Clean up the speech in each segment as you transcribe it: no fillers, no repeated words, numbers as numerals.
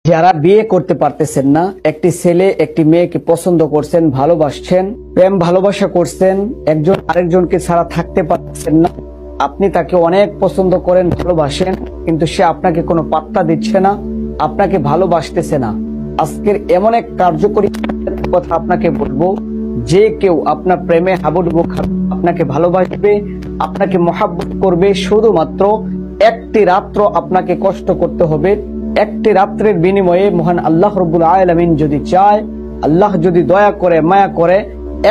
যারা বিয়ে করতে পারতেছেন না, একটি ছেলে একটি মেয়েকে পছন্দ করছেন, ভালোবাসছেন, প্রেম ভালোবাসা করছেন, একজন আরেকজনকে ছাড়া থাকতে পারতেছেন না, আপনি তাকে অনেক পছন্দ করেন, ভালোবাসেন, কিন্তু সে আপনাকে কোনো পাত্তা দিচ্ছে না, আপনাকে ভালোবাসতেছে না। আজকের এমন এক কার্যকরী কথা আপনাকে বলবো, যে কেউ আপনার প্রেমে হাবুডুবু খাবে, আপনাকে ভালোবাসবে, আপনাকে মহাব্বত করবে, শুধুমাত্র একটি রাত্র আপনাকে কষ্ট করতে হবে। একটি রাত্রের বিনিময়ে মহান আল্লাহ রাব্বুল আলামিন যদি চায়, আল্লাহ যদি দয়া করে, মায়া করে,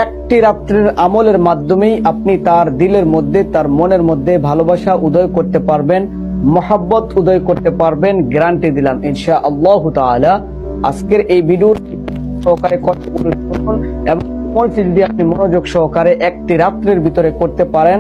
একটি রাত্রের আমলের মাধ্যমেই আপনি তার দিলের মধ্যে, তার মনের মধ্যে ভালোবাসা উদয় করতে পারবেন, মহাব্বত উদয় করতে পারবেন। গ্যারান্টি দিলাম ইনশাআল্লাহ তাআলা। আজকের এই ভিডিও সহকারে কথাগুলো শুনুন এবং যদি আপনি মনোযোগ সহকারে একটি রাত্রের ভিতরে করতে পারেন,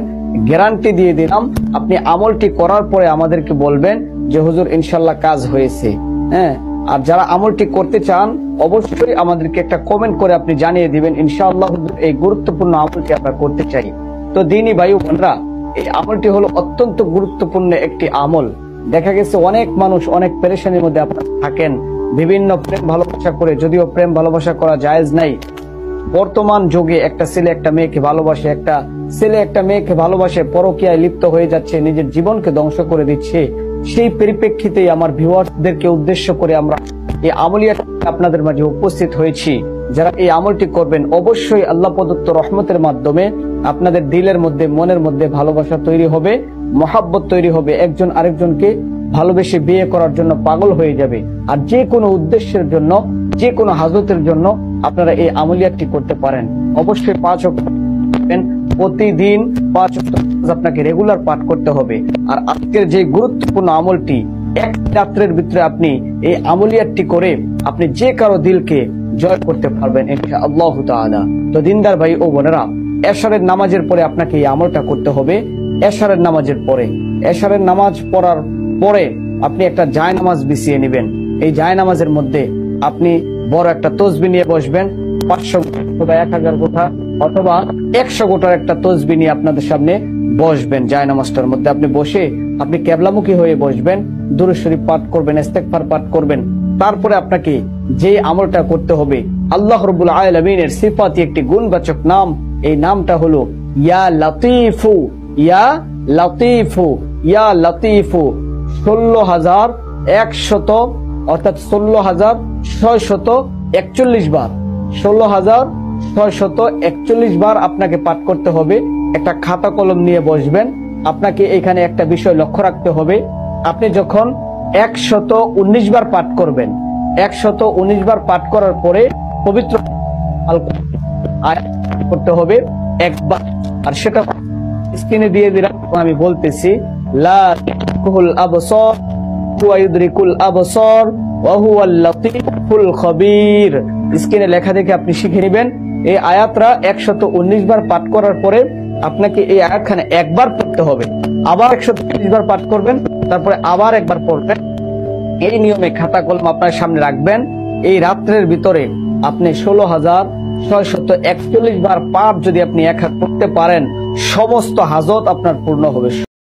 গ্যারান্টি দিয়ে দিলাম, আপনি আমলটি করার পরে আমাদেরকে বলবেন যে হুজুর ইনশাল্লাহ কাজ হয়েছে। হ্যাঁ, আর যারা আমলটি করতে চান অবশ্যই আমাদেরকে একটা কমেন্ট করে আপনি জানিয়ে দিবেন ইনশাআল্লাহ হুজুর এই গুরুত্বপূর্ণ আমলটি আমরা করতে চাই। তো দিনী ভাই বোনরা, এই আমলটি হলো অত্যন্ত গুরুত্বপূর্ণ একটি আমল। দেখা গেছে অনেক মানুষ অনেক পেরেশানির মধ্যে আপনারা থাকেন, বিভিন্ন প্রেম ভালোবাসা করে, যদিও প্রেম ভালোবাসা করা জায়েজ নাই। বর্তমান যুগে একটা ছেলে একটা মেয়েকে ভালোবাসে, একটা ছেলে একটা মেয়েকে ভালোবাসে, পরকীয়ায় লিপ্ত হয়ে যাচ্ছে, নিজের জীবনকে ধ্বংস করে দিচ্ছে। সেই পরিপ্রেক্ষিতেই আমার ভিউয়ারদেরকে উদ্দেশ্য করে আমরা এই আমলিয়াত আপনাদের মাঝে উপস্থিত হয়েছি। যারা এই আমলটি করবেন অবশ্যই আল্লাহ প্রদত্ত রহমতের মাধ্যমে আপনাদের দিলের মধ্যে, মনের মধ্যে ভালোবাসা তৈরি হবে, মহাব্বত তৈরি হবে, একজন আরেকজনকে ভালোবেসে বিয়ে করার জন্য পাগল হয়ে যাবে। আর যে কোনো উদ্দেশ্যের জন্য, যে কোনো হাজতের জন্য আপনারা এই আমলিয়াতটি করতে পারেন। অবশ্যই 5 ওয়াক্ত প্রতিদিন 5 ওয়াক্ত আপনাকে রেগুলার পাঠ করতে হবে। আর আজকের যে গুরুত্বপূর্ণ আমলটি, এক রাত্রের ভিতরে আপনি এই আমলিয়াতটি করে আপনি যে কারো দিলকে জয় করতে পারবেন ইনশাআল্লাহ তাআলা। তো দিনদার ভাই ও বোনেরা, এশারের নামাজের পরে আপনাকে এই আমলটা করতে হবে। এশারের নামাজের পরে, এশারের নামাজ পড়ার পরে আপনি একটা জায়নামাজ বিছিয়ে নেবেন। এই জায়নামাজের মধ্যে আপনি বড় একটা তসবিহ নিয়ে বসবেন, 500 অথবা 1000 গোটা অথবা 100 গোটার একটা তসবিহ নিয়ে আপনাদের সামনে বসবেন। জায়নামাজটার মধ্যে আপনি বসে আপনি কিবলামুখী হয়ে বসবেন, দুরূদ শরীফ পাঠ করবেন, ইস্তেগফার পাঠ করবেন। তারপরে আপনাকে যে আমলটা করতে হবে, আল্লাহ রাব্বুল আলামিনের সিফাতি একটি গুণবাচক নাম, এই নামটা হলো ইয়া লতীফু, ইয়া লতীফু, ইয়া লতীফু 16100 অর্থাৎ 16641 বার, 16641 বার আপনাকে পাঠ করতে হবে। একটা খাতা কলম নিয়ে বসবেন। আপনাকে এখানে একটা বিষয় লক্ষ্য রাখতে হবে, আপনি যখন 119 বার পাঠ করবেন, 119 বার পাঠ করার পরে পবিত্র করতে হবে একবার। আর সেটা স্ক্রিনে দিয়ে দিলাম, আমি বলতেছি, লা ইয়াদরিকুল আবসার ওয়া ইউদরিকুল আবসার ওয়া হুয়াল লতীফুল খবীর। স্ক্রিনে লেখা দেখে আপনি শিখে নেবেন। এই আয়াতটা 119 বার পাঠ করার পরে আপনাকে এই আয়াতখানে একবার পড়তে হবে, আবার 130 বার পাঠ করবেন, তারপরে আবার একবার পড়বেন। এই নিয়মে খাতা কলম আপনার সামনে রাখবেন। এই রাত্রের ভিতরে আপনি 16641 বার পাঠ যদি আপনি এক হাত করতে পারেন, সমস্ত হাজত আপনার পূর্ণ হবে।